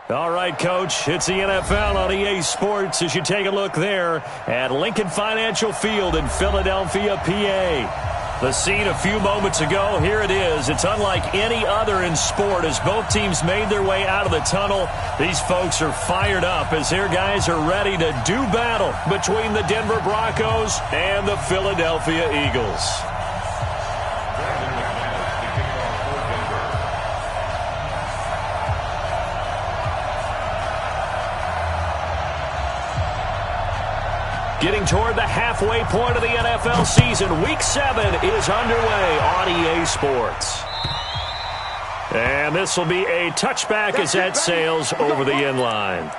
All right, Coach, it's the NFL on EA Sports as you take a look there at Lincoln Financial Field in Philadelphia, PA. The scene a few moments ago, here it is. It's unlike any other in sport as both teams made their way out of the tunnel. These folks are fired up as their guys are ready to do battle between the Denver Broncos and the Philadelphia Eagles. Getting toward the halfway point of the NFL season, Week 7 is underway on EA Sports. And this will be a touchback as that sails over the end line.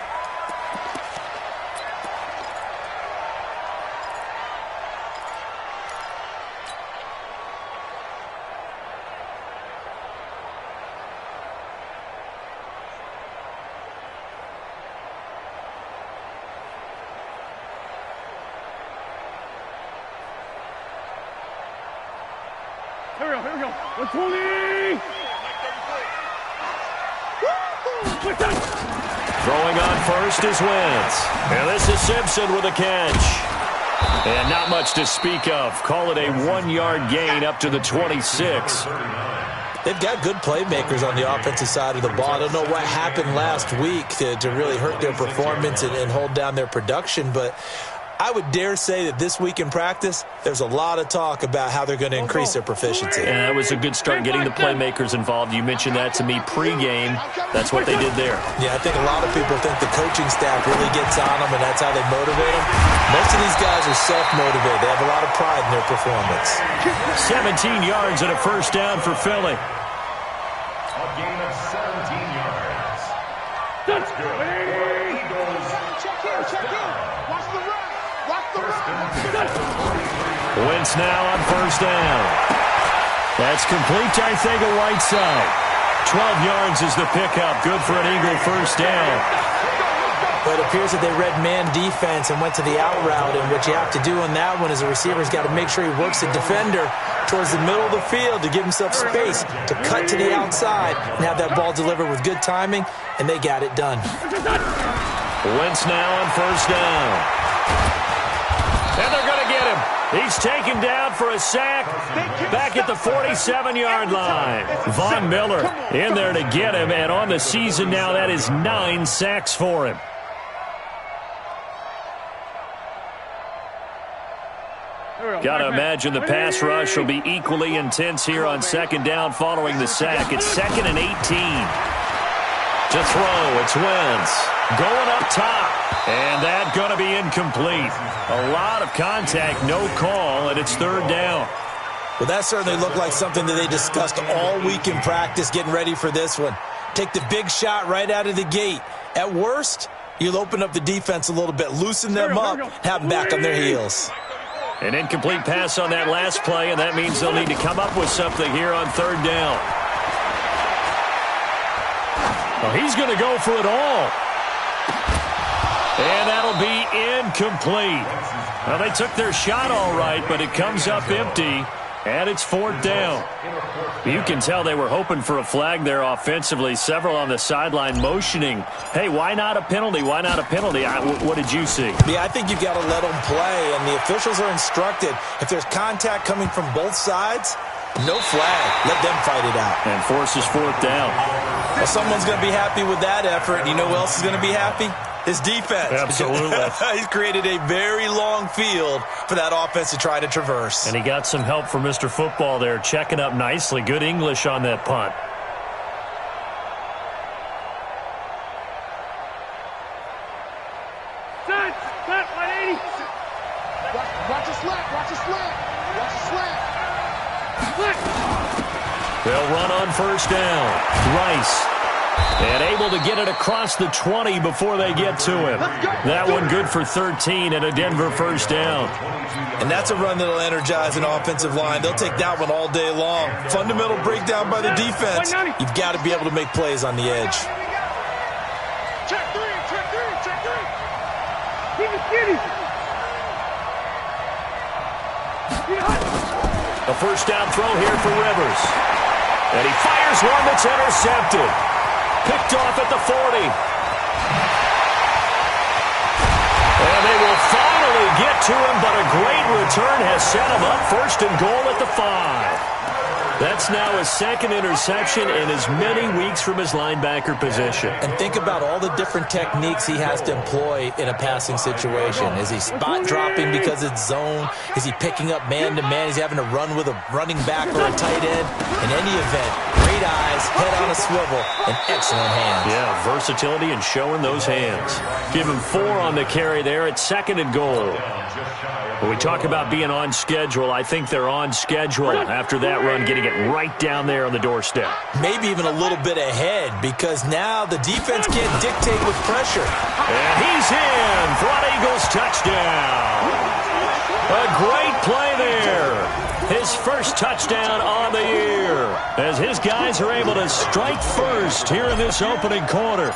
Here we go. 120. Throwing on first is Wentz. And this is Simpson with a catch. And not much to speak of. Call it a 1-yard gain up to the 26. They've got good playmakers on the offensive side of the ball. I don't know what happened last week to really hurt their performance and hold down their production, but I would dare say that this week in practice, there's a lot of talk about how they're going to increase their proficiency. Yeah, that was a good start getting the playmakers involved. You mentioned that to me pregame. That's what they did there. Yeah, I think a lot of people think the coaching staff really gets on them, and that's how they motivate them. Most of these guys are self-motivated. They have a lot of pride in their performance. 17 yards and a first down for Philly. A gain of 17 yards. That's good. Check in. Watch the run. Wentz now on first down. That's complete, I think, a Whiteside. 12 yards is the pickup. Good for an Eagle first down. But it appears that they read man defense and went to the out route, and what you have to do on that one is a receiver's got to make sure he works the defender towards the middle of the field to give himself space to cut to the outside and have that ball delivered with good timing, and they got it done. Wentz now on first down. And they're going to get him. He's taken down for a sack back at the 47-yard line. Von Miller in there to get him, and on the season now, that is 9 sacks for him. Got to imagine the pass rush will be equally intense here on second down following the sack. It's 2nd and 18. To throw, it's Wentz. Going up top. And that's going to be incomplete. A lot of contact, no call, and it's third down. Well, that certainly looked like something that they discussed all week in practice getting ready for this one. Take the big shot right out of the gate. At worst, you'll open up the defense a little bit, loosen them up, have them back on their heels. An incomplete pass on that last play, and that means they'll need to come up with something here on third down. Well, he's going to go for it all. And that'll be incomplete. Well, they took their shot all right, but it comes up empty, and it's fourth down. You can tell they were hoping for a flag there offensively. Several on the sideline motioning, hey, why not a penalty? Why not a penalty? What did you see? Yeah, I think you've got to let them play, and the officials are instructed. If there's contact coming from both sides, no flag. Let them fight it out. And forces fourth down. Well, someone's going to be happy with that effort. And you know who else is going to be happy? His defense. Absolutely. He's created a very long field for that offense to try to traverse. And he got some help from Mr. Football there, checking up nicely. Good English on that punt. Set, 180. Watch a slant. Watch a slant. They'll run on first down. Rice. And able to get it across the 20 before they get to him. That one good for 13 and a Denver first down. And that's a run that'll energize an offensive line. They'll take that one all day long. Fundamental breakdown by the defense. You've got to be able to make plays on the edge. Check three. A first down throw here for Rivers. And he fires one that's intercepted. Picked off at the 40. And they will finally get to him, but a great return has set him up first and goal at the 5. That's now his second interception in as many weeks from his linebacker position. And think about all the different techniques he has to employ in a passing situation. Is he spot dropping because it's zone? Is he picking up man-to-man? Is he having to run with a running back or a tight end? In any event, great eyes, head on a swivel, and excellent hands. Yeah, versatility and showing those hands. Give him 4 on the carry there at second and goal. When we talk about being on schedule, I think they're on schedule after that run, getting it right down there on the doorstep. Maybe even a little bit ahead, because now the defense can't dictate with pressure. And he's in for an Eagles touchdown. A great play there. His first touchdown on the year, as his guys are able to strike first here in this opening quarter.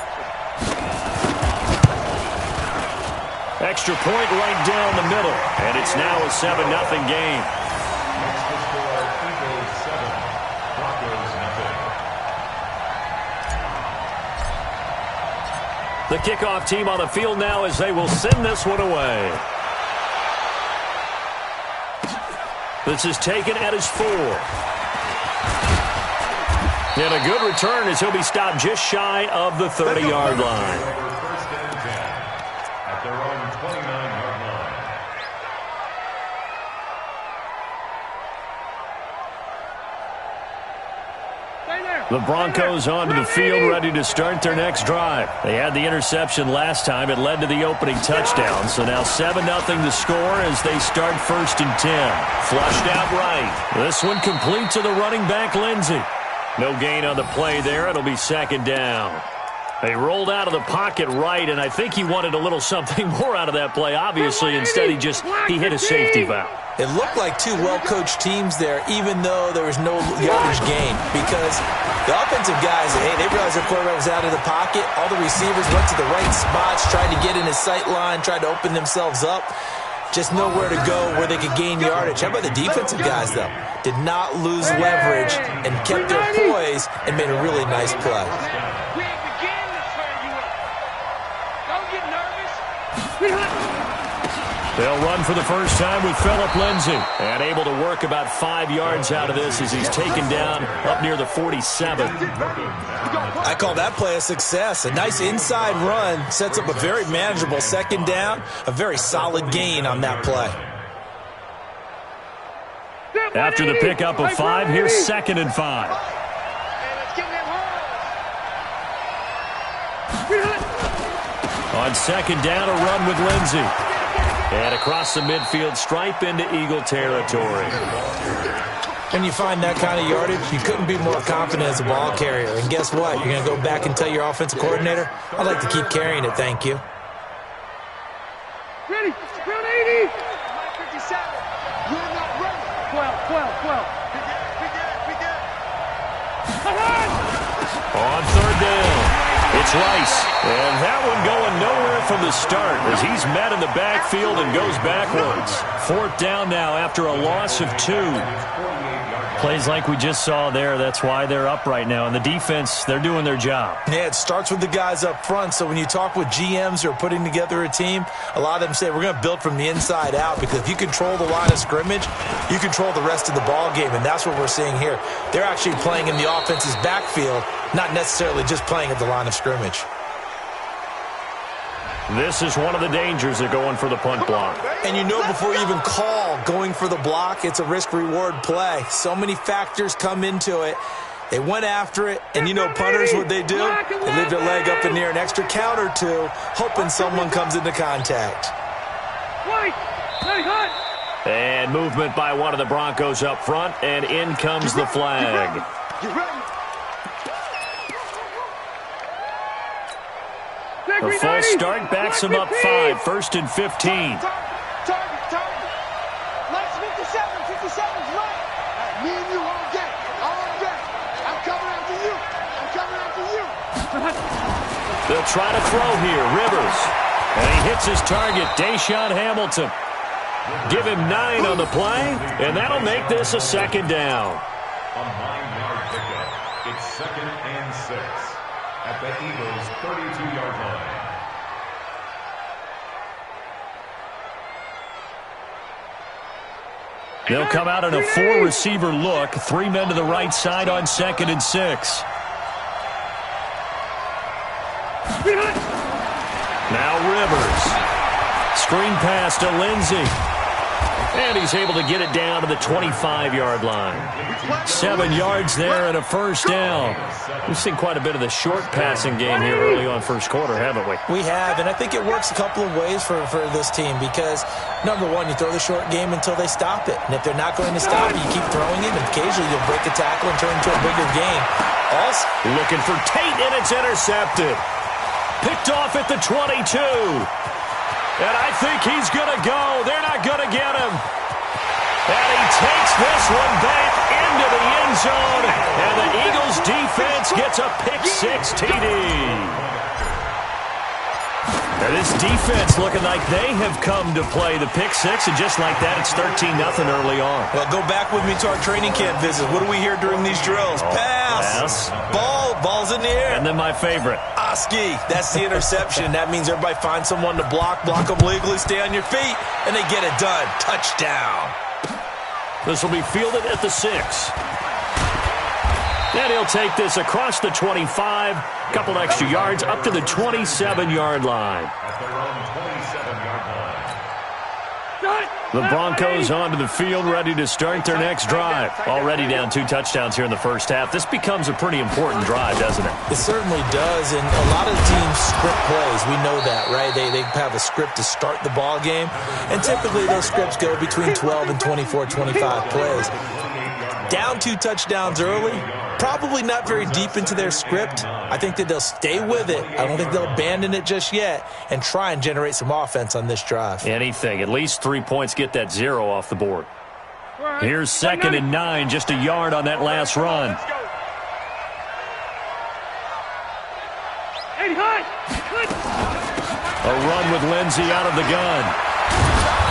Extra point right down the middle, and it's now a 7-0 game. The kickoff team on the field now as they will send this one away. This is taken at his 4. And a good return as he'll be stopped just shy of the 30-yard line. The Broncos onto the field, ready to start their next drive. They had the interception last time. It led to the opening touchdown. So now 7-0 the score as they start 1st and 10. Flushed out right. This one complete to the running back, Lindsey. No gain on the play there. It'll be 2nd down. They rolled out of the pocket right, and I think he wanted a little something more out of that play. Obviously, instead he hit a safety valve. It looked like 2 well-coached teams there, even though there was no yardage gain, because the offensive guys, hey, they realized their quarterback was out of the pocket. All the receivers went to the right spots, tried to get in his sight line, tried to open themselves up. Just nowhere to go where they could gain yardage. How about the defensive guys, though? Did not lose leverage and kept their poise and made a really nice play. They'll run for the first time with Phillip Lindsay. And able to work about 5 yards out of this as he's taken down up near the 47. I call that play a success. A nice inside run sets up a very manageable 2nd down. A very solid gain on that play. After the pickup of 5, here's 2nd and 5. On 2nd down, a run with Lindsay. And across the midfield stripe into Eagle territory. When you find that kind of yardage, you couldn't be more confident as a ball carrier. And guess what? You're going to go back and tell your offensive coordinator, I'd like to keep carrying it, thank you. Ready, round 80. 57. You're not ready. 12. We good. On 3rd down. It's Rice, and that one going nowhere from the start as he's met in the backfield and goes backwards. 4th down now after a loss of 2. Plays like we just saw there, that's why they're up right now. And the defense, they're doing their job. Yeah, it starts with the guys up front. So when you talk with GMs who are putting together a team, a lot of them say we're going to build from the inside out, because if you control the line of scrimmage, you control the rest of the ball game, and that's what we're seeing here. They're actually playing in the offense's backfield, not necessarily just playing at the line of scrimmage. This is one of the dangers of going for the punt block. And you know before you even call going for the block, it's a risk-reward play. So many factors come into it. They went after it, and you know punters, what they do? They leave their leg up in the air an extra count or 2, hoping someone comes into contact. And movement by one of the Broncos up front, and in comes the flag. A false start backs him up 5, 1st and 15. Target. Let's 57's right. Me and you all day. I'm coming after you. They'll try to throw here. Rivers. And he hits his target, Deshaun Hamilton. Give him 9 on the play, and that'll make this a 2nd down. A 9-yard pickup. It's 2nd and 6 at the Eagles' 32-yard line. They'll come out in a 4-receiver look. 3 men to the right side on 2nd and 6. Now Rivers. Screen pass to Lindsey. And he's able to get it down to the 25-yard line. 7 yards there and a first down. We've seen quite a bit of the short passing game here early on first quarter, haven't we? We have, and I think it works a couple of ways for this team because, number one, you throw the short game until they stop it. And if they're not going to stop it, you keep throwing it, and occasionally you'll break a tackle and turn into a bigger game. Also, looking for Tate, and it's intercepted. Picked off at the 22. And I think he's going to go. They're not going to get him. And he takes this one back into the end zone. And the Eagles defense gets a pick-6 TD. Now this defense looking like they have come to play the pick-6. And just like that, it's 13-0 early on. Well, go back with me to our training camp visit. What do we hear during these drills? Pass. Ball's in the air. And then my favorite. Oski, that's the interception. That means everybody finds someone to block them legally, stay on your feet, and they get it done. Touchdown. This will be fielded at the 6. And he'll take this across the 25, a couple extra yards, up to the 27-yard line. The Broncos onto the field, ready to start their next drive. Already down 2 touchdowns here in the first half. This becomes a pretty important drive, doesn't it? It certainly does, and a lot of teams script plays. We know that, right? They have a script to start the ball game, and typically those scripts go between 12 and 24, 25 plays. Down 2 touchdowns early, probably not very deep into their script. I think that they'll stay with it. I don't think they'll abandon it just yet and try and generate some offense on this drive. Anything. At least 3 points, get that 0 off the board. Here's 2nd and 9, just a yard on that last run. A run with Lindsey out of the gun.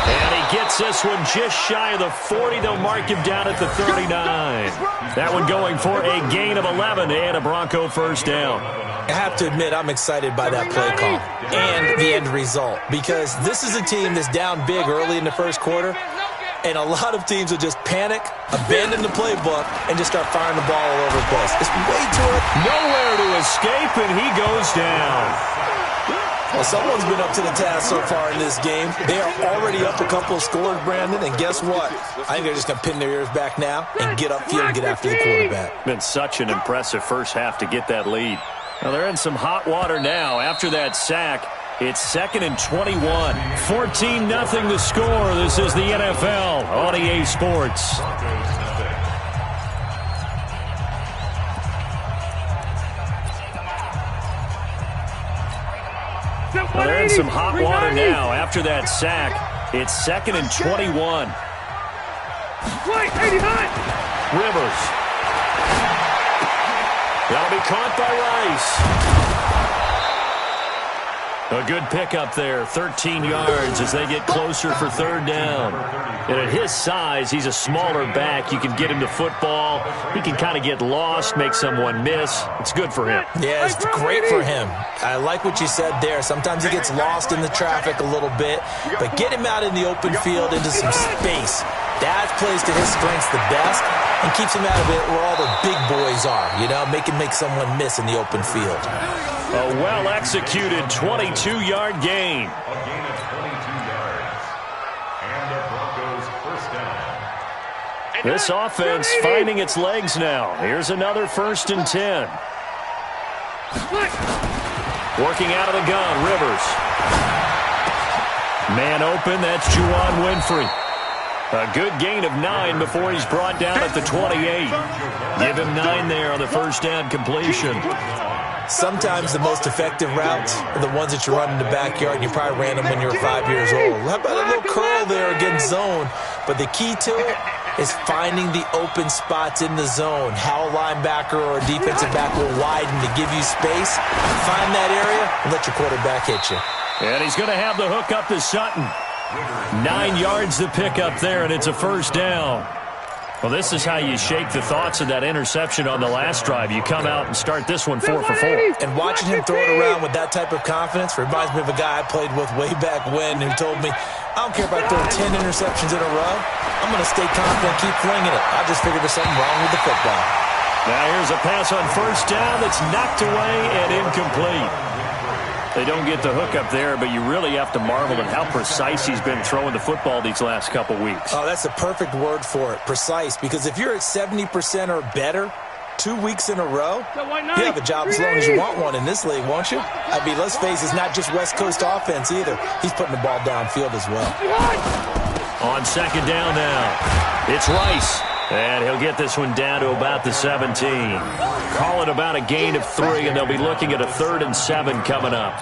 And he gets this one just shy of the 40. They'll mark him down at the 39. That one going for a gain of 11 and a Bronco first down. I have to admit, I'm excited by that play call and the end result because this is a team that's down big early in the first quarter, and a lot of teams will just panic, abandon the playbook, and just start firing the ball all over the place. It's way too early. Nowhere to escape, and he goes down. Well, someone's been up to the task so far in this game. They are already up a couple of scores, Brandon, and guess what? I think they're just going to pin their ears back now and get upfield and get after the quarterback. Been such an impressive first half to get that lead. Now they're in some hot water now after that sack. It's 2nd and 21. 14-0 the score. This is the NFL on EA Sports. Well, they're in some hot water now after that sack. It's 2nd and 21. Rivers. That'll be caught by Rice. A good pickup there, 13 yards as they get closer for 3rd down. And at his size, he's a smaller back. You can get him to football. He can kind of get lost, make someone miss. It's good for him. Yeah, it's great for him. I like what you said there. Sometimes he gets lost in the traffic a little bit, but get him out in the open field into some space. That plays to his strengths the best and keeps him out of it where all the big boys are, you know, make someone miss in the open field. A well-executed 22-yard gain. A gain of 22 yards. And the Broncos first down. This offense finding its legs now. Here's another 1st and 10. Working out of the gun, Rivers. Man open, that's Juwan Winfrey. A good gain of 9 before he's brought down at the 28. Give him 9 there on the first down completion. Sometimes the most effective routes are the ones that you run in the backyard, and you probably ran them when you were 5 years old. How about a little curl there against zone? But the key to it is finding the open spots in the zone. How a linebacker or a defensive back will widen to give you space. Find that area and let your quarterback hit you. And he's going to have the hook up to Sutton. 9 yards to pick up there, and it's a first down. Well, this is how you shake the thoughts of that interception on the last drive. You come out and start this one 4 for 4. And watching him throw it around with that type of confidence reminds me of a guy I played with way back when who told me, I don't care if I throw 10 interceptions in a row. I'm going to stay confident, keep flinging it. I just figured there's something wrong with the football. Now here's a pass on first down that's knocked away and incomplete. They don't get the hook up there, but you really have to marvel at how precise he's been throwing the football these last couple weeks. Oh, that's the perfect word for it, precise, because if you're at 70% or better 2 weeks in a row, you have a job as long as you want one in this league, won't you? I mean, let's face it, it's not just West Coast offense either. He's putting the ball downfield as well. On second down now, it's Rice. And he'll get this one down to about the 17. Call it about a gain of 3, and they'll be looking at a 3rd and 7 coming up.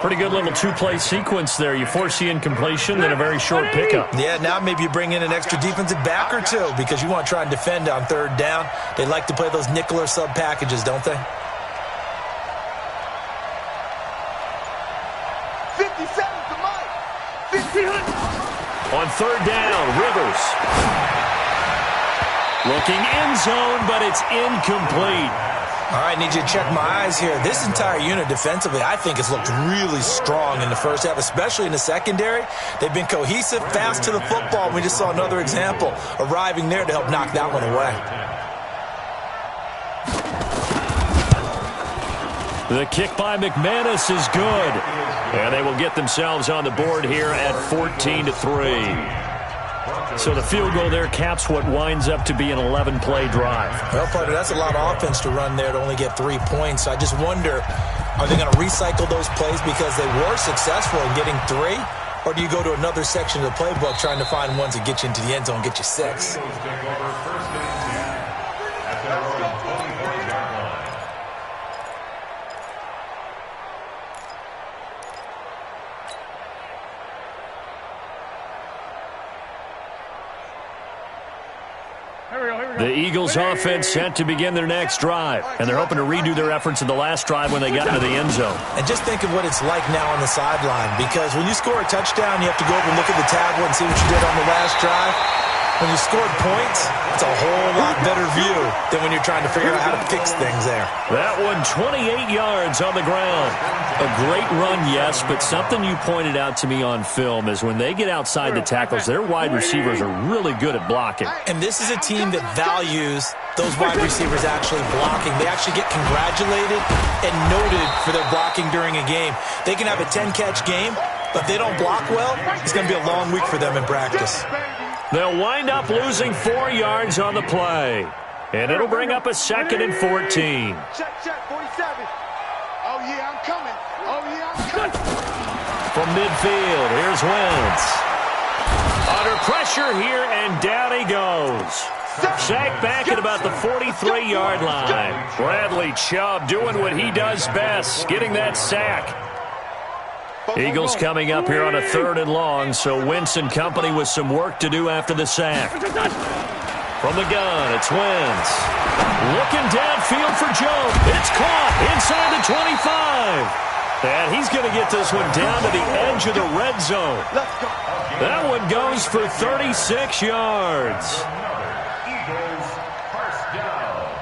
Pretty good little two-play sequence there. You force the incompletion, then a very short pickup. Yeah, now maybe you bring in an extra defensive back or two because you want to try and defend on 3rd down. They like to play those nickel or sub packages, don't they? 57 to Mike. 50. On 3rd down, Rivers. Looking end zone, but it's incomplete. All right, need you to check my eyes here. This entire unit defensively, I think, has looked really strong in the first half, especially in the secondary. They've been cohesive, fast to the football. We just saw another example arriving there to help knock that one away. The kick by McManus is good. And they will get themselves on the board here at 14-3. So the field goal there caps what winds up to be an 11-play drive. Well, partner, that's a lot of offense to run there to only get 3 points. So I just wonder, are they going to recycle those plays because they were successful in getting 3? Or do you go to another section of the playbook trying to find ones that get you into the end zone and get you 6? The Eagles offense set to begin their next drive, and they're hoping to redo their efforts in the last drive when they got into the end zone. And just think of what it's like now on the sideline, because when you score a touchdown, you have to go over and look at the tablet and see what you did on the last drive. When you scored points, it's a whole lot better view than when you're trying to figure out how to fix things there. That one, 28 yards on the ground. A great run, yes, but something you pointed out to me on film is when they get outside the tackles, their wide receivers are really good at blocking. And this is a team that values those wide receivers actually blocking. They actually get congratulated and noted for their blocking during a game. They can have a 10-catch game, but if they don't block well, it's going to be a long week for them in practice. They'll wind up losing 4 yards on the play. And it'll bring up a 2nd and 14. Check, 47. Oh, yeah, I'm coming. Oh, yeah, I'm coming. From midfield, here's Wentz. Under pressure here, and down he goes. Sacked back at about the 43-yard line. Bradley Chubb doing what he does best, getting that sack. Eagles coming up here on a 3rd and long, so Wentz and company with some work to do after the sack. From the gun, it's Wentz. Looking downfield for Joe. It's caught inside the 25. And he's going to get this one down to the edge of the red zone. That one goes for 36 yards. Eagles, first down.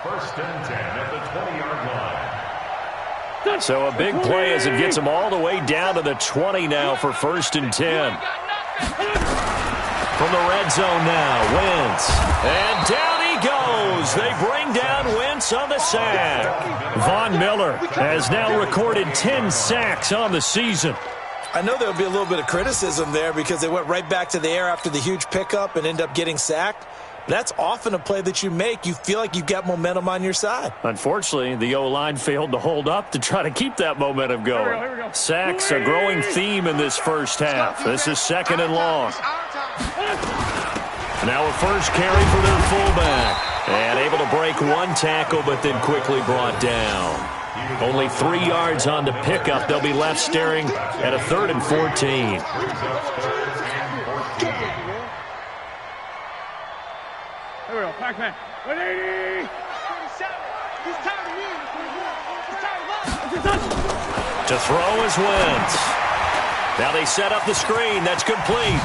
1st and 10 at the 20-yard line. So a big play as it gets them all the way down to the 20 now for 1st and 10. From the red zone now, Wentz. And down he goes. They bring down Wentz on the sack. Von Miller has now recorded 10 sacks on the season. I know there'll be a little bit of criticism there because they went right back to the air after the huge pickup and end up getting sacked. That's often a play that you make. You feel like you've got momentum on your side. Unfortunately, the O-line failed to hold up to try to keep that momentum going. Here we go. Sacks, a growing theme in this first half. This is 2nd and long. Now a first carry for their fullback. And able to break 1 tackle, but then quickly brought down. Only 3 yards on the pickup. They'll be left staring at a 3rd and 14. Here we go. Pac-Man. 180. He's tired of me. He's tired of us. To throw is Wentz. Now they set up the screen. That's complete.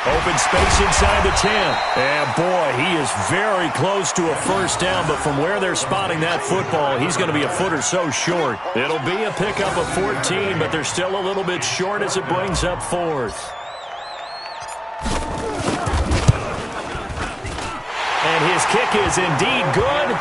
Open space inside the 10. And boy, he is very close to a first down, but from where they're spotting that football, he's going to be a foot or so short. It'll be a pickup of 14, but they're still a little bit short as it brings up fourth. And his kick is indeed good.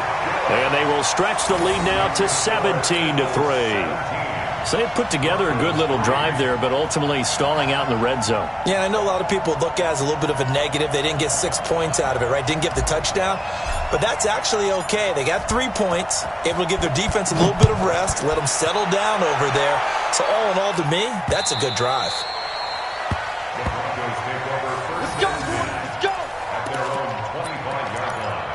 And they will stretch the lead now to 17-3. So they put together a good little drive there, but ultimately stalling out in the red zone. Yeah, I know a lot of people look at it as a little bit of a negative. They didn't get 6 points out of it, right? Didn't get the touchdown. But that's actually okay. They got 3 points, able to give their defense a little bit of rest, let them settle down over there. So all in all, to me, that's a good drive. Let's go, let's go. At their own 25-yard line.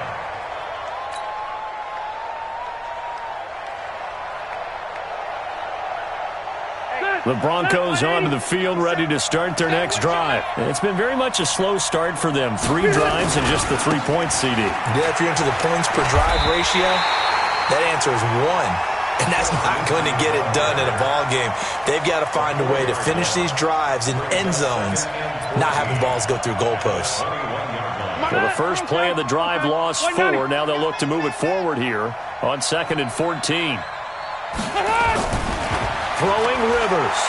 The Broncos onto the field, ready to start their next drive. It's been very much a slow start for them. 3 drives and just the 3 points, CD. Yeah, if you're into the points per drive ratio, that answer is 1. And that's not going to get it done in a ball game. They've got to find a way to finish these drives in end zones, not having balls go through goalposts. Well, the first play of the drive lost 4. Now they'll look to move it forward here on 2nd and 14. Throwing Rivers.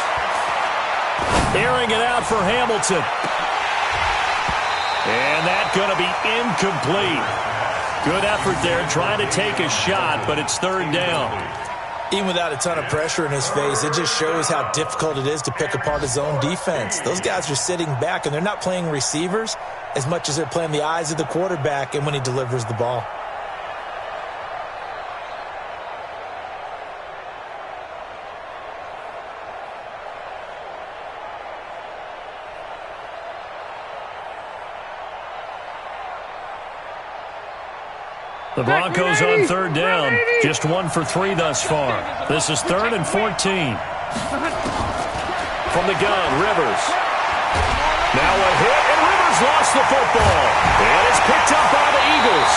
Airing it out for Hamilton. And that's going to be incomplete. Good effort there, trying to take a shot, but it's 3rd down. Even without a ton of pressure in his face, it just shows how difficult it is to pick apart his own defense. Those guys are sitting back, and they're not playing receivers as much as they're playing the eyes of the quarterback and when he delivers the ball. The Broncos on 3rd down. Just 1 for 3 thus far. This is 3rd and 14. From the gun, Rivers. Now a hit, and Rivers lost the football. And it's picked up by the Eagles.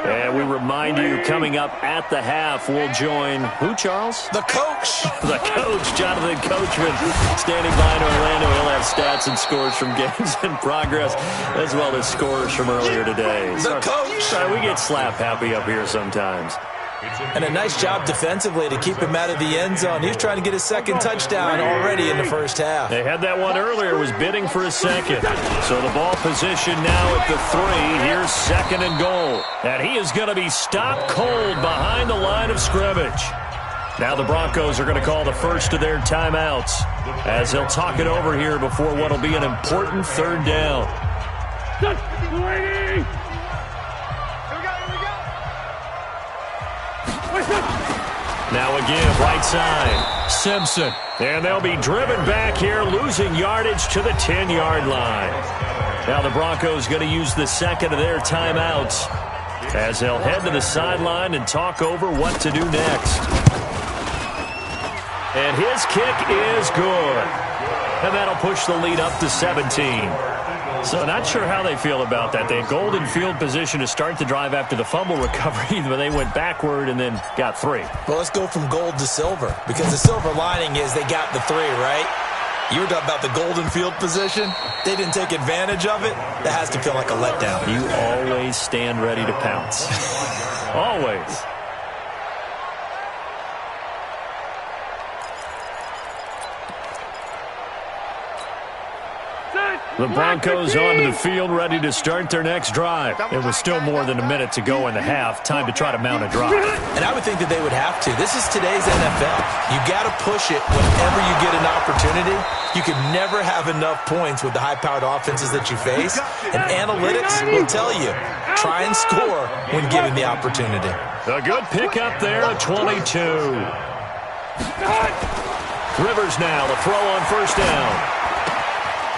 And we remind you, coming up at the half, we'll join who, Charles? The coach. The coach, Jonathan Coachman, standing by in Orlando. He'll have stats and scores from games in progress, as well as scores from earlier today. The coach. Sorry, we get slap happy up here sometimes. And a nice job defensively to keep him out of the end zone. He was trying to get his 2nd touchdown already in the first half. They had that one earlier, was bidding for a 2nd. So the ball position now at the 3. Here's 2nd and goal. And he is going to be stopped cold behind the line of scrimmage. Now the Broncos are going to call the first of their timeouts as they'll talk it over here before what will be an important 3rd down. Now again, right side, Simpson. And they'll be driven back here, losing yardage to the 10-yard line. Now the Broncos going to use the 2nd of their timeouts as they'll head to the sideline and talk over what to do next. And his kick is good. And that'll push the lead up to 17. So not sure how they feel about that. They had golden field position to start the drive after the fumble recovery, but they went backward and then got 3. Well, let's go from gold to silver, because the silver lining is they got the 3, right? You were talking about the golden field position. They didn't take advantage of it. That has to feel like a letdown. You always stand ready to pounce. Always. The Broncos onto the field, ready to start their next drive. It was still more than a minute to go in the half. Time to try to mount a drive. And I would think that they would have to. This is today's NFL. You got to push it whenever you get an opportunity. You can never have enough points with the high-powered offenses that you face. And analytics will tell you, try and score when given the opportunity. A good pickup there, a 22. Rivers now, the throw on first down.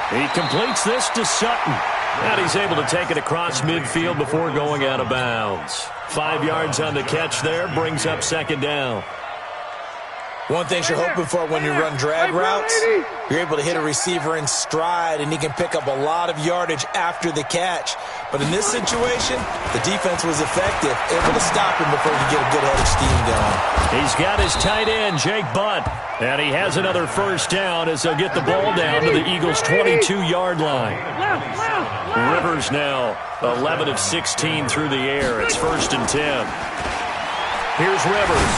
He completes this to Sutton. And he's able to take it across midfield before going out of bounds. 5 yards on the catch there, brings up 2nd down. One thing you're hoping for when you run drag routes, you're able to hit a receiver in stride, and he can pick up a lot of yardage after the catch. But in this situation, the defense was effective, able to stop him before he could get a good head of steam going. He's got his tight end, Jake Butt, and he has another first down as they'll get the ball down to the Eagles' 22-yard line. Rivers now 11 of 16 through the air. It's 1st and 10. Here's Rivers.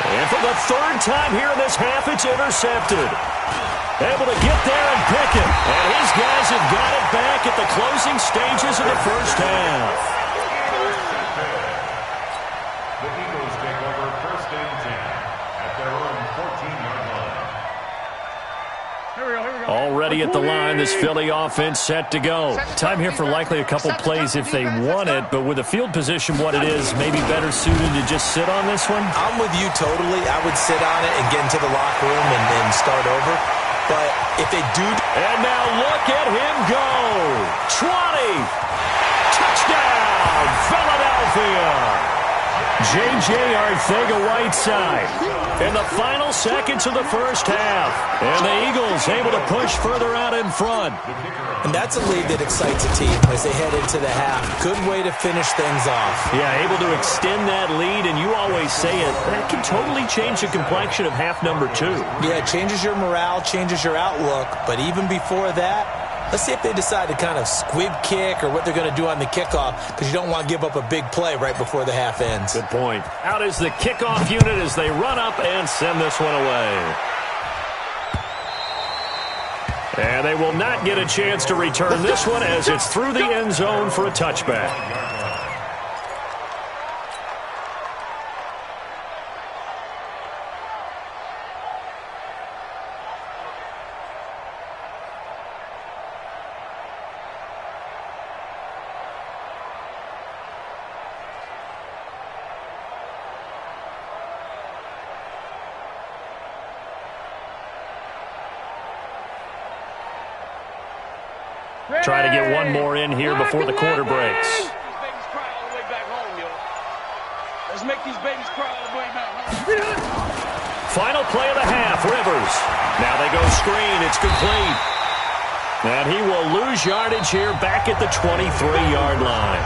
And for the third time here in this half, it's intercepted. Able to get there and pick it. And his guys have got it back at the closing stages of the first half. The Eagles take over 1st and 10 at their own 14-yard line. Here we go. Already at the line, this Philly offense set to go. Time here for likely a couple plays if they want it, but with the field position what it is, maybe better suited to just sit on this one? I'm with you totally. I would sit on it and get into the locker room and start over. But if they do... And now look at him go. 20. Touchdown, Philadelphia. J.J. Arcega-Whiteside in the final seconds of the first half. And the Eagles able to push further out in front. And that's a lead that excites a team as they head into the half. Good way to finish things off. Yeah, able to extend that lead, and you always say it, that can totally change the complexion of half number 2. Yeah, it changes your morale, changes your outlook. But even before that, let's see if they decide to kind of squib kick or what they're going to do on the kickoff, because you don't want to give up a big play right before the half ends. Good point. Out is the kickoff unit as they run up and send this one away. And they will not get a chance to return this one as it's through the end zone for a touchback. Try to get one more in here before the quarter breaks. Let's make these babies cry all the way back home. Final play of the half, Rivers. Now they go screen. It's complete. And he will lose yardage here back at the 23-yard line.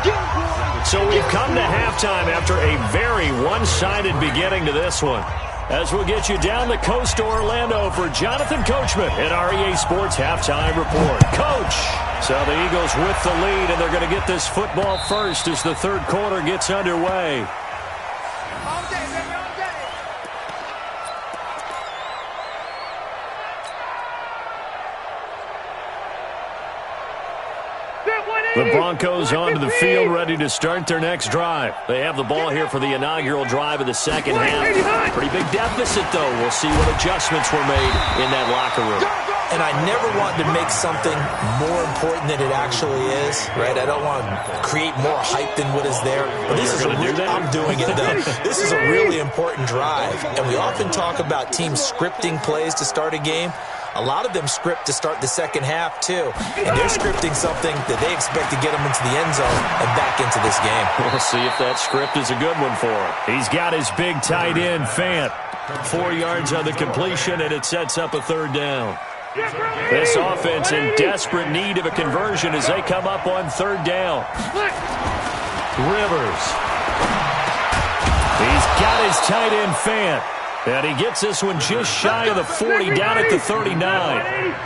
So we've come to halftime after a very one-sided beginning to this one. As we'll get you down the coast to Orlando for Jonathan Coachman at our EA Sports Halftime Report. Coach! So the Eagles with the lead, and they're going to get this football first as the third quarter gets underway. All day, baby, all day. The Broncos onto the field, ready to start their next drive. They have the ball here for the inaugural drive of the second half. Pretty big deficit, though. We'll see what adjustments were made in that locker room. And I never want to make something more important than it actually is, right? I don't want to create more hype than what is there. But this is I'm doing it, though. This is a really important drive. And we often talk about teams scripting plays to start a game. A lot of them script to start the second half, too. And they're scripting something that they expect to get them into the end zone and back into this game. We'll see if that script is a good one for him. He's got his big tight end, Fant. 4 yards on the completion, and it sets up a third down. This offense in desperate need of a conversion as they come up on third down. Rivers. He's got his tight end, Fant. And he gets this one just shy of the 40, down at the 39.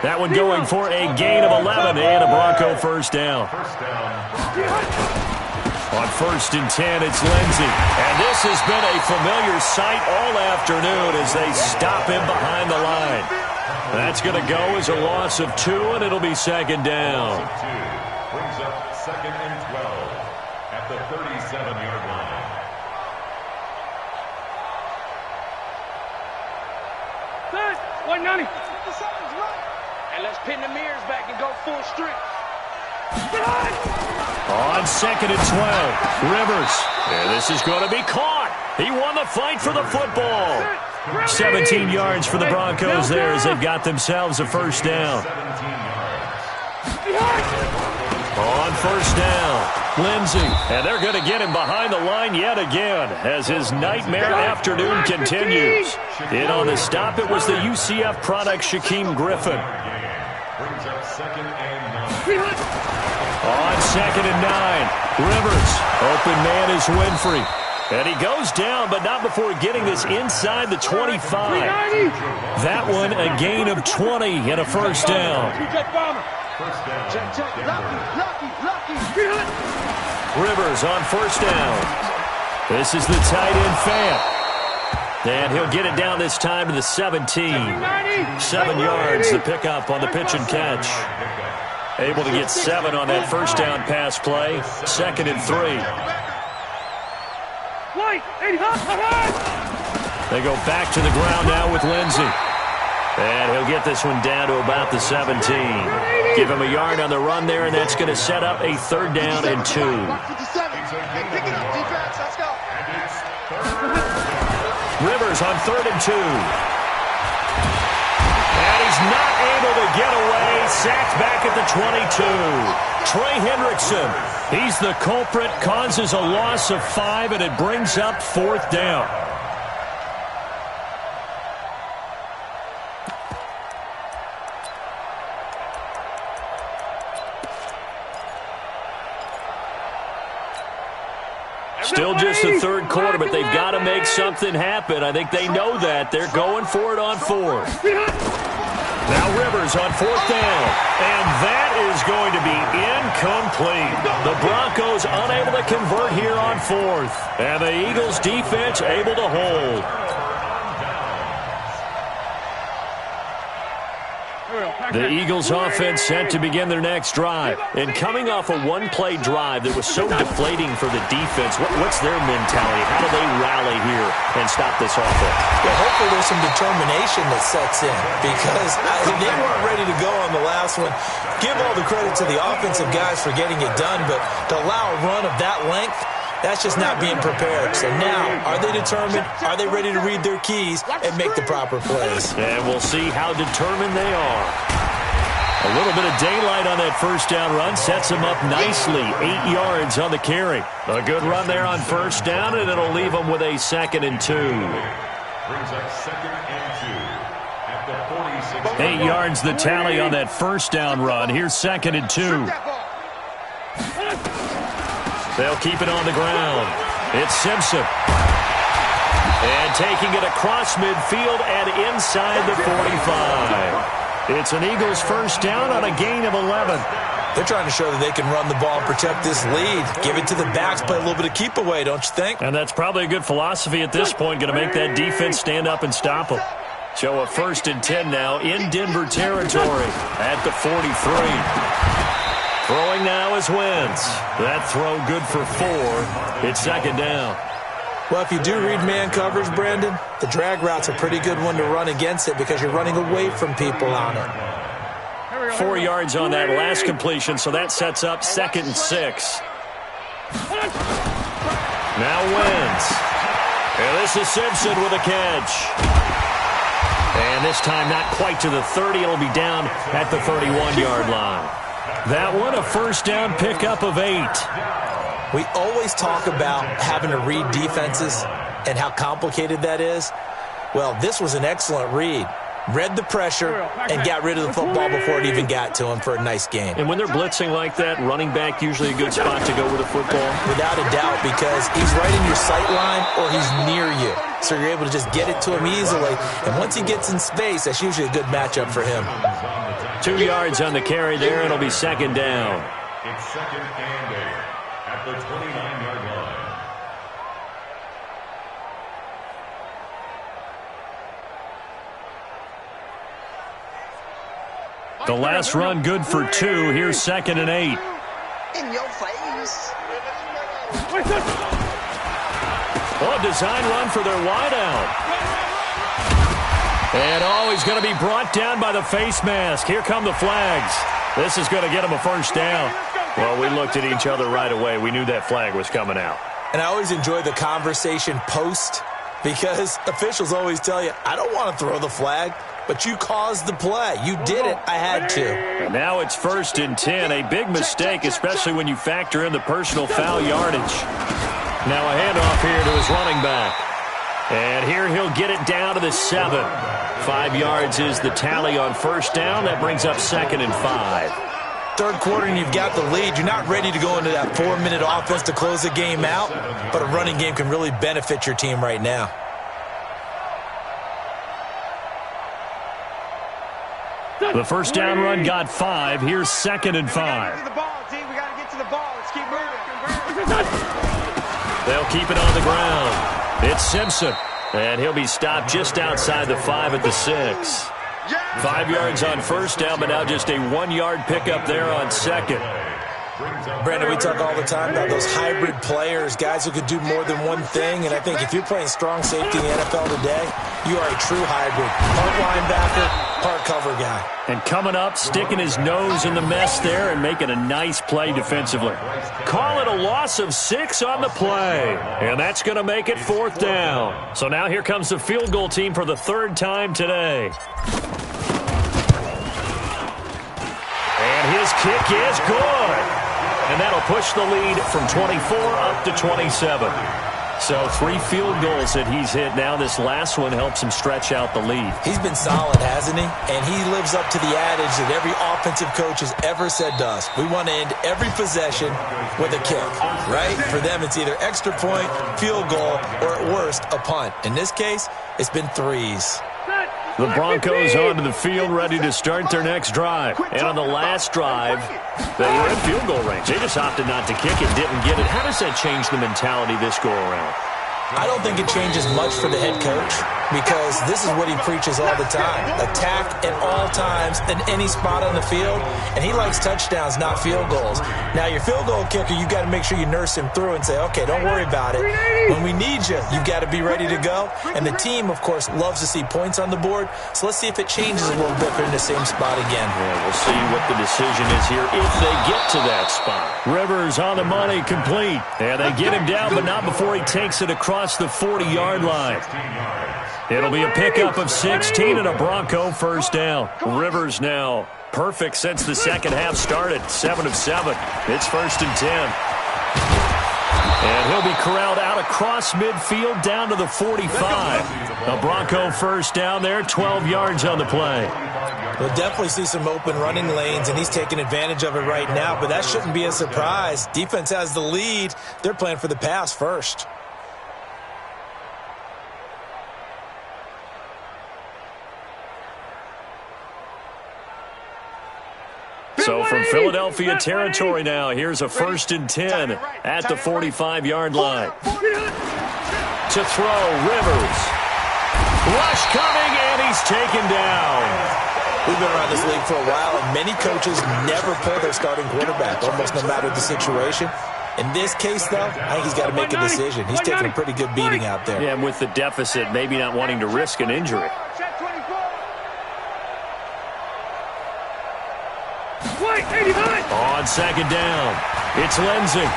That one going for a gain of 11 and a Bronco first down. On 1st and 10, it's Lindsey. And this has been a familiar sight all afternoon as they stop him behind the line. That's going to go as a loss of 2, and it'll be second down. Brings up 2nd and 12 at the 37-yard line. Good. 190. 57's right. And let's pin the mirrors back and go full strength. On 2nd and 12, Rivers. And this is going to be caught. He won the fight for the football. 17 yards for the Broncos there as they've got themselves a first down. 17 yards. On first down. Lindsey, and they're going to get him behind the line yet again as his nightmare afternoon continues. In on the stop, it was the UCF product, Shaquem Griffin. Brings up 2nd and 9. On 2nd and 9, Rivers. Open man is Winfrey. And he goes down, but not before getting this inside the 25. That one a gain of 20 and a first down. Rivers on first down. This is the tight end Fant. And he'll get it down this time to the 17. 7 yards, the pickup on the pitch and catch. Able to get 7 on that first down pass play. 2nd and 3. They go back to the ground now with Lindsey. And he'll get this one down to about the 17. Give him a yard on the run there, and that's going to set up a 3rd down and 2. Rivers on 3rd and 2. And he's not able to get away. Sacked back at the 22. Trey Hendrickson, he's the culprit, causes a loss of 5, and it brings up 4th down. Still just the 3rd quarter, but they've got to make something happen. I think they know that. They're going for it on 4th. Now Rivers on 4th down. And that is going to be incomplete. The Broncos unable to convert here on 4th. And the Eagles defense able to hold. The Eagles offense set to begin their next drive. And coming off a one-play drive that was so deflating for the defense, what's their mentality? How do they rally here and stop this offense? Well, hopefully there's some determination that sets in because they weren't ready to go on the last one. Give all the credit to the offensive guys for getting it done, but to allow a run of that length, that's just not being prepared. So now, are they determined? Are they ready to read their keys and make the proper plays? And we'll see how determined they are. A little bit of daylight on that first down run sets them up nicely. 8 yards on the carry. A good run there on first down, and it'll leave them with a 2nd and 2. Brings up 2nd and 2 at the 46. 8 yards the tally on that first down run. Here's 2nd and 2. They'll keep it on the ground. It's Simpson. And taking it across midfield and inside the 45. It's an Eagles first down on a gain of 11. They're trying to show that they can run the ball and protect this lead. Give it to the backs, play a little bit of keep away, don't you think? And that's probably a good philosophy at this point. Going to make that defense stand up and stop them. So a 1st and 10 now in Denver territory at the 43. Throwing now is Wentz. That throw good for 4. It's 2nd down. Well, if you do read man coverage, Brandon, the drag route's a pretty good one to run against it because you're running away from people on it. 4 yards on that last completion, so that sets up 2nd and 6. Now Wentz. And this is Simpson with a catch. And this time not quite to the 30. It'll be down at the 31-yard line. That one a first down pickup of 8. We always talk about having to read defenses and how complicated that is. Well, this was an excellent read. Read the pressure and got rid of the football before it even got to him for a nice game. And when they're blitzing like that, running back usually a good spot to go with the football? Without a doubt, because he's right in your sight line or he's near you. So you're able to just get it to him easily. And once he gets in space, that's usually a good matchup for him. 2 yards on the carry there. It'll be 2nd down. It's 2nd and 8 at the 29-yard line. The last run good for 2. Here's 2nd and 8. In your face. Oh, design run for their wideout. And he's going to be brought down by the face mask. Here come the flags. This is going to get him a first down. Well, we looked at each other right away. We knew that flag was coming out. And I always enjoy the conversation post because officials always tell you, I don't want to throw the flag. but you caused the play. You did it. I had to. And now it's 1st and 10. A big mistake, especially when you factor in the personal foul yardage. Now a handoff here to his running back. And here he'll get it down to the 7. 5 yards is the tally on 1st down. That brings up 2nd and 5. Third quarter and you've got the lead. You're not ready to go into that 4-minute offense to close the game out, but a running game can really benefit your team right now. The 1st down run got 5. Here's 2nd and 5. We got to get to the ball. Let's keep moving. They'll keep it on the ground. It's Simpson, and he'll be stopped just outside the 5 at the 6. 5 yards on 1st down, but now just a 1-yard pickup there on 2nd. Brandon, we talk all the time about those hybrid players, guys who could do more than one thing, and I think if you're playing strong safety in the NFL today, you are a true hybrid. Part linebacker, part cover guy. And coming up, sticking his nose in the mess there and making a nice play defensively. Call it a loss of 6 on the play, and that's going to make it 4th down. So now here comes the field goal team for the 3rd time today. And his kick is good. And that'll push the lead from 24 up to 27. So 3 field goals that he's hit now. This last one helps him stretch out the lead. He's been solid, hasn't he? And he lives up to the adage that every offensive coach has ever said to us. We want to end every possession with a kick, right? For them, it's either extra point, field goal, or at worst, a punt. In this case, it's been 3s. The Broncos onto the field, ready to start their next drive. And on the last drive, they were in field goal range. They just opted not to kick it, didn't get it. How does that change the mentality this go-around? I don't think it changes much for the head coach because this is what he preaches all the time. Attack at all times in any spot on the field, and he likes touchdowns, not field goals. Now, your field goal kicker, you've got to make sure you nurse him through and say, okay, don't worry about it. When we need you, you've got to be ready to go. And the team, of course, loves to see points on the board, so let's see if it changes a little bit. They're in the same spot again. Yeah, we'll see what the decision is here if they get to that spot. Rivers on the money, complete. And they get him down, but not before he takes it across the 40-yard line. It'll be a pickup of 16 and a Bronco 1st down. Rivers now perfect since the second half started. 7 of 7. It's 1st and 10. And he'll be corralled out across midfield down to the 45. A Bronco 1st down there, 12 yards on the play. We'll definitely see some open running lanes, and he's taking advantage of it right now, but that shouldn't be a surprise. Defense has the lead. They're playing for the pass first. So from Philadelphia territory now, here's a 1st and 10 at the 45-yard line. To throw, Rivers. Rush coming, and he's taken down. We've been around this league for a while, and many coaches never pull their starting quarterback, almost no matter the situation. In this case, though, I think he's got to make a decision. He's taking a pretty good beating out there. Yeah, and with the deficit, maybe not wanting to risk an injury. On 2nd down, it's Lindsey.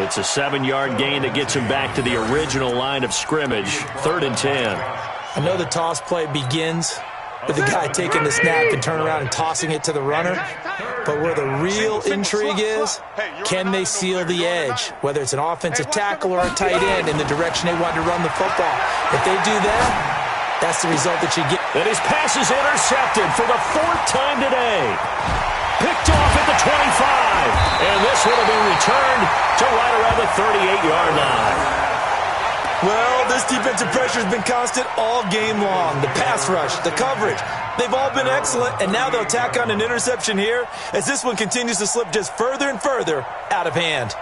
It's a 7-yard gain that gets him back to the original line of scrimmage. 3rd and 10. I know the toss play begins with the guy taking the snap and turn around and tossing it to the runner. But where the real intrigue is, can they seal the edge? Whether it's an offensive tackle or a tight end in the direction they want to run the football. If they do that, that's the result that you get. And his pass is intercepted for the 4th time today. Picked off at the 25. And this one will be returned to right around the 38-yard line. Well, this defensive pressure has been constant all game long. The pass rush, the coverage, they've all been excellent. And now they'll tack on an interception here as this one continues to slip just further and further out of hand.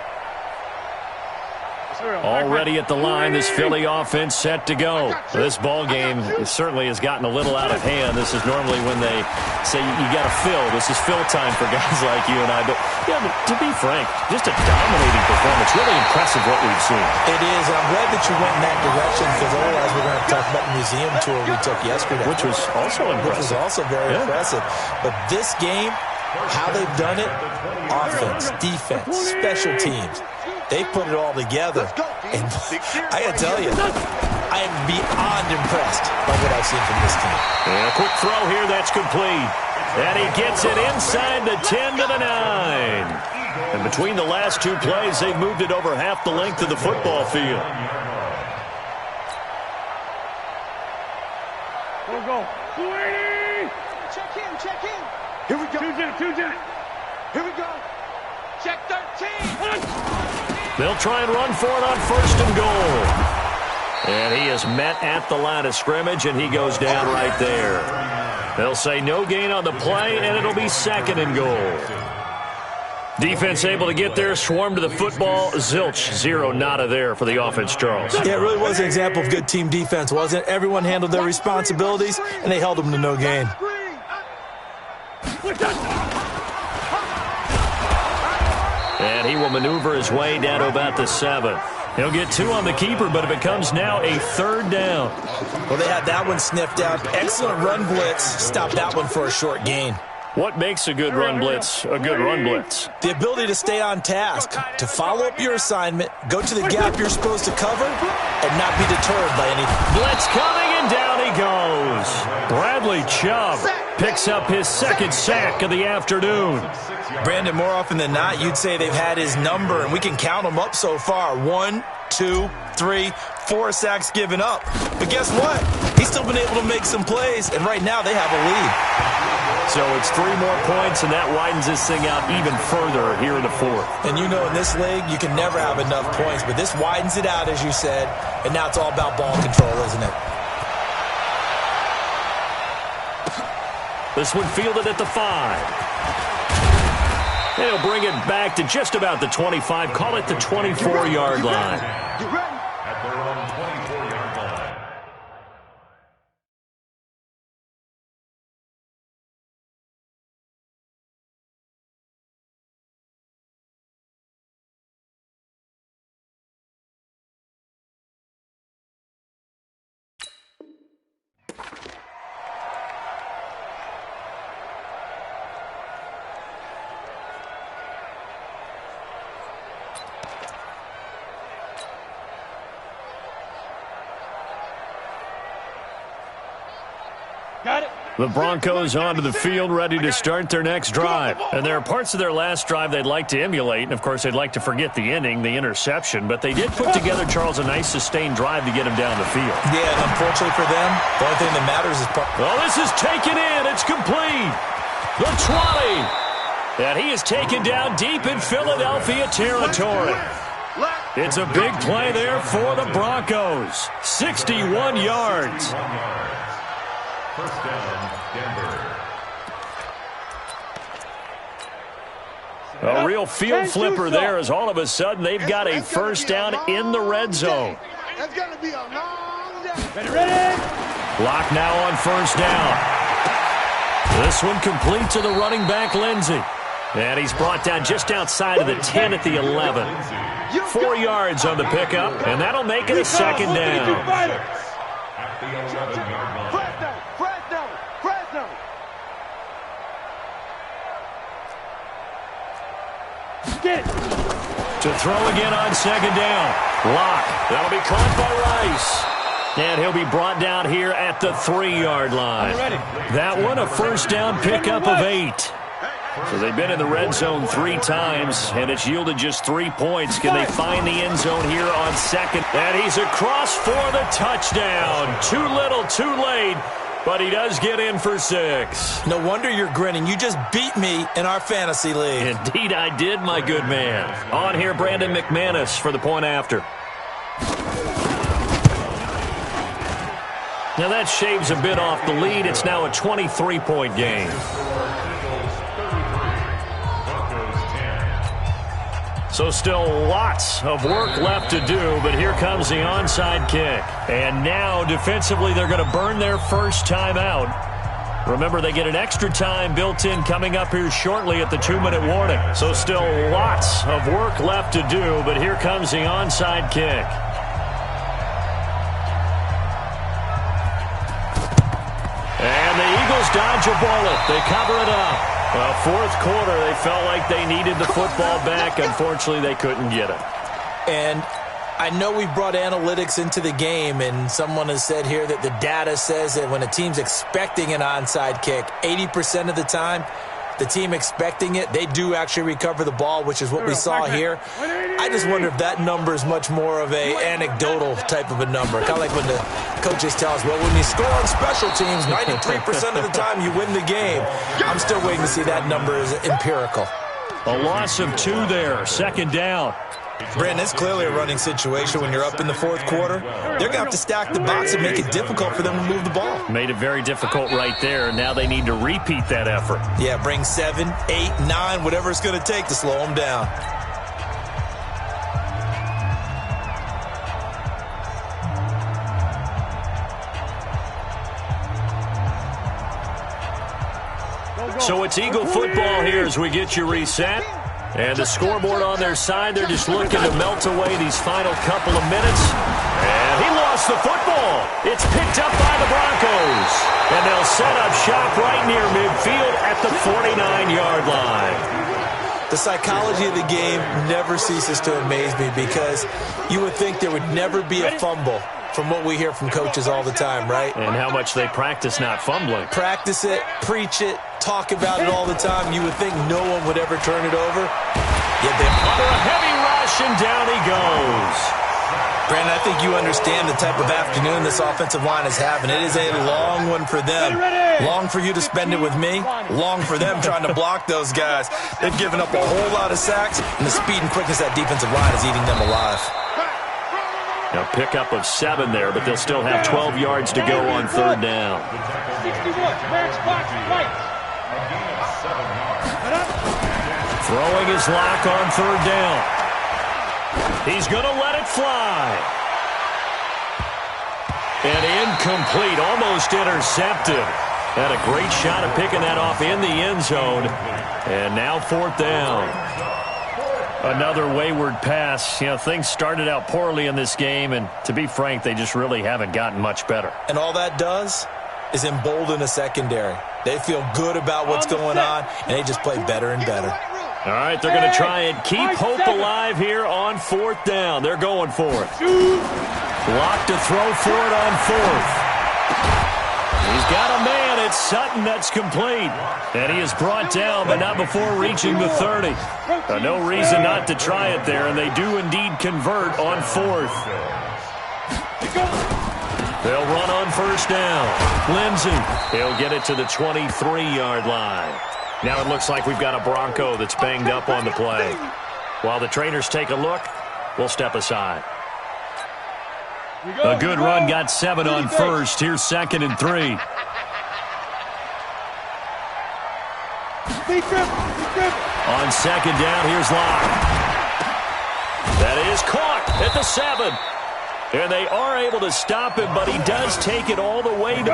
Already at the line, this Philly offense set to go. This ball game certainly has gotten a little out of hand. This is normally when they say you got to fill. This is fill time for guys like you and I. But yeah, to be frank, just a dominating performance. Really impressive what we've seen. It is. I'm glad that you went in that direction because otherwise we're going to talk about the museum tour we took yesterday. Which was also impressive. Which was also very impressive. But this game, how they've done it, offense, defense, special teams. They put it all together. And I got to tell you, I am beyond impressed by what I've seen from this team. And a quick throw here that's complete. And he gets it inside the 10 to the 9. And between the last two plays, they've moved it over half the length of the football field. Go. Check in. Here we go. Two jet. Here we go. Check 13. They'll try and run for it on 1st and goal. And he is met at the line of scrimmage, and he goes down right there. They'll say no gain on the play, and it'll be 2nd and goal. Defense able to get there, swarm to the football. Zilch, 0 nada there for the offense, Charles. Yeah, it really was an example of good team defense, wasn't it? Everyone handled their responsibilities, and they held them to no gain. And he will maneuver his way down to about the 7. He'll get 2 on the keeper, but it becomes now a 3rd down. Well, they had that one sniffed out. Excellent run blitz. Stopped that one for a short gain. What makes a good run blitz a good run blitz? The ability to stay on task, to follow up your assignment, go to the gap you're supposed to cover, and not be deterred by anything. Blitz coming, and down he goes. Bradley Chubb picks up his 2nd sack of the afternoon. Brandon, more often than not, you'd say they've had his number, and we can count them up so far. 1, 2, 3, 4 sacks given up. But guess what? He's still been able to make some plays, and right now they have a lead. So it's 3 more points, and that widens this thing out even further here in the 4th. And you know in this league, you can never have enough points, but this widens it out, as you said, and now it's all about ball control, isn't it? This one fielded at the 5. They'll bring it back to just about the 25, call it the 24-yard line. You ready? At their own 24-yard line. Got it. The Broncos onto the field, ready to start their next drive. And there are parts of their last drive they'd like to emulate, and of course they'd like to forget the ending, the interception, but they did put together, Charles, a nice sustained drive to get him down the field. Yeah, and unfortunately for them, the only thing that matters is... Well, this is taken in. It's complete. The 20. And he is taken down deep in Philadelphia territory. It's a big play there for the Broncos. 61 yards. 1st down, Denver. A real field flipper there as all of a sudden they've got a 1st down in the red zone. It's going to be a long day. Ready? Lock now on 1st down. This one complete to the running back, Lindsey. And he's brought down just outside of the 10 at the 11. 4 yards on the pickup, and that'll make it a 2nd down. At the 11-yard line. Fresno. Get it. To throw again on 2nd down. Lock. That'll be caught by Rice. And he'll be brought down here at the 3-yard line. That one a 1st down pickup of 8. So they've been in the red zone 3 times, and it's yielded just 3 points. Can they find the end zone here on 2nd? And he's across for the touchdown. Too little, too late, but he does get in for 6. No wonder you're grinning. You just beat me in our fantasy league. Indeed I did, my good man. On here, Brandon McManus for the point after. Now that shaves a bit off the lead. It's now a 23-point game. So still lots of work left to do, but here comes the onside kick. And now defensively they're going to burn their first time out. Remember, they get an extra time built in coming up here shortly at the 2-minute warning. So still lots of work left to do, but here comes the onside kick. And the Eagles dodge a bullet. They cover it up. Well, 4th quarter, they felt like they needed the football back. Unfortunately, they couldn't get it. And I know we've brought analytics into the game, and someone has said here that the data says that when a team's expecting an onside kick, 80% of the time, the team expecting it, they do actually recover the ball, which is what we saw here. I just wonder if that number is much more of a anecdotal type of a number. Kind of like when the coaches tell us, well, when you score on special teams, 93% of the time you win the game. I'm still waiting to see that number is empirical. A loss of 2 there, second down. Brandon, it's clearly a running situation when you're up in the fourth quarter. They're going to have to stack the box and make it difficult for them to move the ball. Made it very difficult right there. Now they need to repeat that effort. Yeah, bring 7, 8, 9, whatever it's going to take to slow them down. So it's Eagle football here as we get you reset. And the scoreboard on their side, they're just looking to melt away these final couple of minutes. And he lost the football. It's picked up by the Broncos. And they'll set up shop right near midfield at the 49-yard line. The psychology of the game never ceases to amaze me because you would think there would never be a fumble from what we hear from coaches all the time, right? And how much they practice not fumbling. Practice it, preach it, talk about it all the time. You would think no one would ever turn it over. Yet they under a heavy rush, and down he goes. Brandon, I think you understand the type of afternoon this offensive line is having. It is a long one for them. Long for you to spend it with me. Long for them trying to block those guys. They've given up a whole lot of sacks, and the speed and quickness of that defensive line is eating them alive. Now pickup of 7 there, but they'll still have 12 yards to go on third down. 61, match box, fight. Throwing his lock on third down. He's going to let it fly. And incomplete, almost intercepted. Had a great shot at picking that off in the end zone. And now fourth down. Another wayward pass. You know, things started out poorly in this game, and to be frank, they just really haven't gotten much better. And all that does is embolden a secondary. They feel good about what's going on, and they just play better and better. All right, they're going to try and keep hope alive here on fourth down. They're going for it. Lock to throw for it on fourth. He's got a man. It's Sutton that's complete. And he is brought down, but not before reaching the 30. No reason not to try it there, and they do indeed convert on fourth. They'll run on first down. Lindsey, he'll get it to the 23-yard line. Now it looks like we've got a Bronco that's banged up on the play. While the trainers take a look, we'll step aside. A good run got 7 on first. Here's 2nd and 3. On second down, here's Locke. That is caught at the 7. And they are able to stop him, but he does take it all the way to the 2.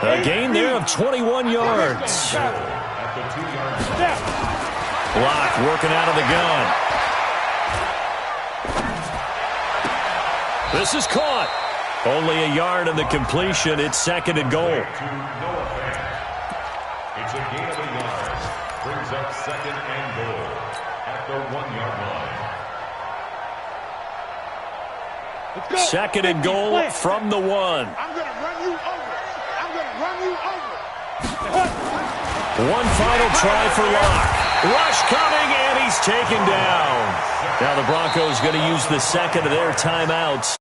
A gain there of 21 yards. Locke working out of the gun. This is caught. Only a yard on the completion. It's 2nd and goal. It's a gain of a yard. Brings up 2nd and goal at the 1-yard line. 2nd and goal from the 1. I'm going to run you over. I'm going to run you over. One final try for Locke. Rush coming, and he's taken down. Now the Broncos going to use the second of their timeouts